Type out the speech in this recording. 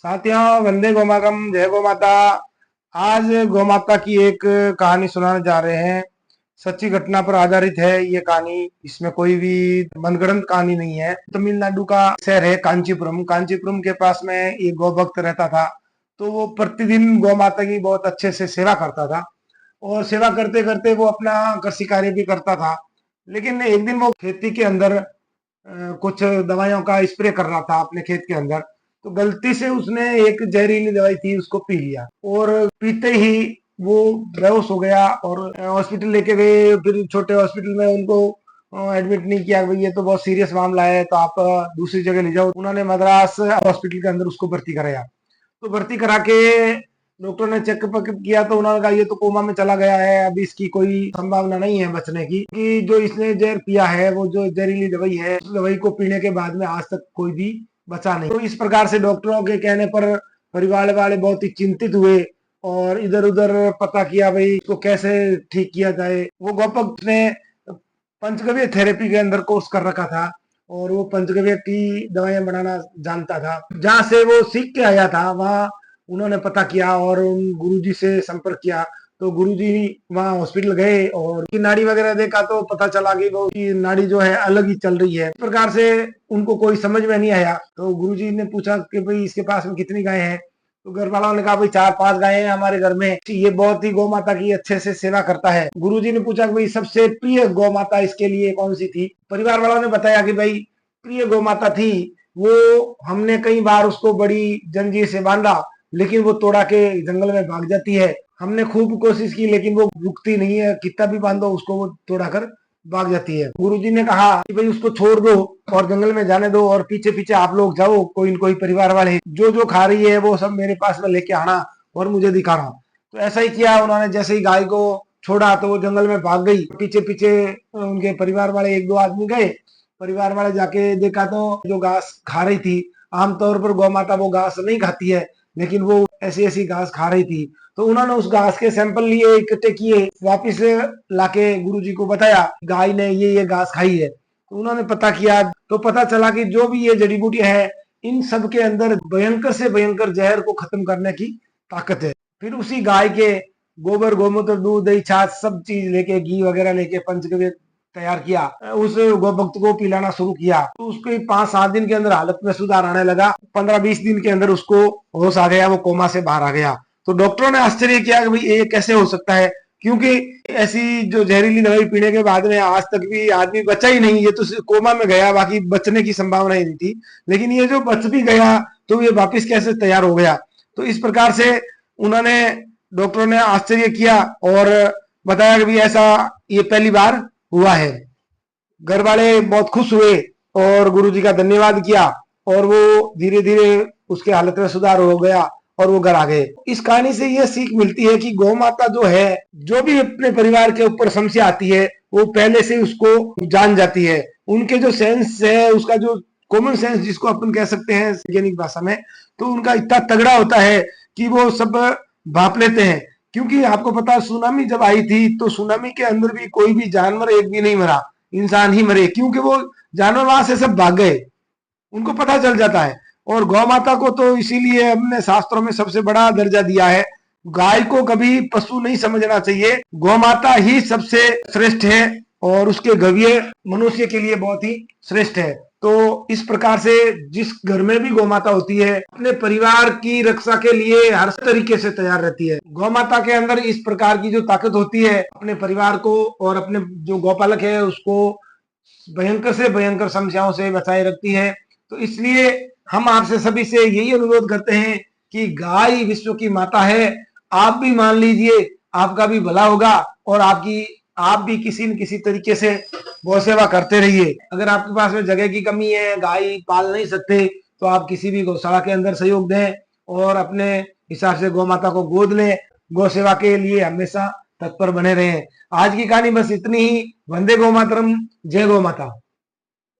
साथियों, वंदे गौ मातरम, जय गौ माता। आज गौ माता की एक कहानी सुनाने जा रहे हैं। सच्ची घटना पर आधारित है ये कहानी। इसमें कोई भी मनगढ़ंत कहानी नहीं है। तमिलनाडु का शहर है कांचीपुरम। कांचीपुरम के पास में एक गौ भक्त रहता था। तो वो प्रतिदिन गौ माता की बहुत अच्छे से सेवा करता था और सेवा करते करते वो अपना कृषि कार्य भी करता था। लेकिन एक दिन वो खेती के अंदर कुछ दवाइयों का स्प्रे कर रहा था अपने खेत के अंदर। तो गलती से उसने एक जहरीली दवाई थी उसको पी लिया और पीते ही वो बेहोश हो गया और हॉस्पिटल लेके गए। फिर छोटे हॉस्पिटल में उनको एडमिट नहीं किया। भाई ये तो बहुत सीरियस मामला है, तो आप दूसरी जगह ले जाओ। उन्होंने मद्रास हॉस्पिटल के अंदर उसको भर्ती कराया। तो भर्ती करा के डॉक्टर ने चेकअप किया तो उन्होंने कहा ये तो कोमा में चला गया है, अभी इसकी कोई संभावना नहीं है बचने की। कि जो इसने जहर पिया है, वो जो जहरीली दवाई है, उस दवाई को पीने के बाद में आज तक कोई भी बचा नहीं। तो इस प्रकार से डॉक्टरों के कहने पर परिवार वाले बहुत ही चिंतित हुए और इधर उधर पता किया भाई इसको कैसे ठीक किया जाए। वो गोपक ने पंचगव्य थेरेपी के अंदर कोर्स कर रखा था और वो पंचगव्य की दवाइयां बनाना जानता था। जहां से वो सीख के आया था वहां उन्होंने पता किया और उन गुरुजी से संपर्क किया। तो गुरुजी वहां हॉस्पिटल गए और की नाड़ी वगैरह देखा तो पता चला कि वो की नाड़ी जो है अलग ही चल रही है। इस प्रकार से उनको कोई समझ में नहीं आया। तो गुरुजी ने पूछा कि भाई इसके पास में कितनी गायें हैं। तो घर वालों ने कहा भाई 4-5 गायें हैं हमारे घर में, ये बहुत ही गौ माता की अच्छे से सेवा करता है। गुरुजी ने पूछा कि भाई सबसे प्रिय गौ माता इसके लिए कौन सी थी। परिवार वालों ने बताया कि भाई प्रिय गौ माता थी वो, हमने कई बार उसको बड़ी जंजीर से बांधा लेकिन वो तोड़ा के जंगल में भाग जाती है। हमने खूब कोशिश की लेकिन वो रुकती नहीं है, कितना भी बांधो उसको वो तोड़ा कर भाग जाती है। गुरुजी ने कहा कि भाई उसको छोड़ दो और जंगल में जाने दो और पीछे पीछे आप लोग जाओ, कोई न कोई परिवार वाले जो जो खा रही है वो सब मेरे पास में लेके आना और मुझे दिखाना। तो ऐसा ही किया उन्होंने। जैसे ही गाय को छोड़ा तो वो जंगल में भाग गई। पीछे पीछे उनके परिवार वाले 1-2 आदमी गए। परिवार वाले जाके देखा तो जो घास खा रही थी, आमतौर पर गौ माता वो घास नहीं खाती है, लेकिन वो ऐसी ऐसी घास खा रही थी। तो उन्होंने उस घास के सैंपल लिए, इकट्ठे किए, वापिस लाके गुरुजी को बताया गाय ने ये घास खाई है। तो उन्होंने पता किया तो पता चला कि जो भी ये जड़ी बूटियां है इन सब के अंदर भयंकर से भयंकर जहर को खत्म करने की ताकत है। फिर उसी गाय के गोबर, गोमूत्र, दूध, दही, छाछ सब चीज लेके, घी वगैरह लेके पंचगव्य तैयार किया, उस गोभक्त को पिलाना शुरू किया। तो उसके 5-7 दिन के अंदर हालत में सुधार आने लगा। 15-20 दिन के अंदर उसको होश आ गया, वो कोमा से बाहर आ गया। तो डॉक्टरों ने आश्चर्य किया कि भाई ये कैसे हो सकता है, क्योंकि ऐसी जो जहरीली दवाई पीने के बाद में आज तक भी आदमी बचा ही नहीं। ये तो कोमा में गया, बाकी बचने की संभावना ही नहीं थी, लेकिन ये जो बच भी गया तो ये वापिस कैसे तैयार हो गया। तो इस प्रकार से उन्होंने, डॉक्टरों ने आश्चर्य किया और बताया कि भाई ऐसा ये पहली बार हुआ है। घर वाले बहुत खुश हुए और गुरुजी का धन्यवाद किया और वो धीरे धीरे उसके हालत में सुधार हो गया और वो घर आ गए। इस कहानी से ये सीख मिलती है कि गौ माता जो है, जो भी अपने परिवार के ऊपर समस्या आती है वो पहले से उसको जान जाती है। उनके जो सेंस है, उसका जो कॉमन सेंस जिसको अपन कह सकते हैं वैज्ञानिक भाषा में, तो उनका इतना तगड़ा होता है कि वो सब भाप लेते हैं। क्योंकि आपको पता है सुनामी जब आई थी तो सुनामी के अंदर भी कोई भी जानवर एक भी नहीं मरा, इंसान ही मरे, क्योंकि वो जानवर वहां से सब भाग गए, उनको पता चल जाता है। और गौ माता को तो इसीलिए हमने शास्त्रों में सबसे बड़ा दर्जा दिया है। गाय को कभी पशु नहीं समझना चाहिए, गौ माता ही सबसे श्रेष्ठ है और उसके गव्य मनुष्य के लिए बहुत ही श्रेष्ठ है। तो इस प्रकार से जिस घर में भी गौ माता होती है अपने परिवार की रक्षा के लिए हर तरीके से तैयार रहती है। गौ माता के अंदर इस प्रकार की जो ताकत होती है, अपने परिवार को और अपने जो गौपालक है उसको भयंकर से भयंकर समस्याओं से बचाए रखती है। तो इसलिए हम आपसे सभी से यही अनुरोध करते हैं कि गाय विश्व की माता है। आप भी मान लीजिए, आपका भी भला होगा और आप भी किसी न किसी तरीके से गौ सेवा करते रहिए। अगर आपके पास में जगह की कमी है, गाय पाल नहीं सकते, तो आप किसी भी गौशाला के अंदर सहयोग दें और अपने हिसाब से गौ माता को गोद लें। गौ सेवा के लिए हमेशा तत्पर बने रहें। आज की कहानी बस इतनी ही। वंदे गौ मातरम, जय गौ माता।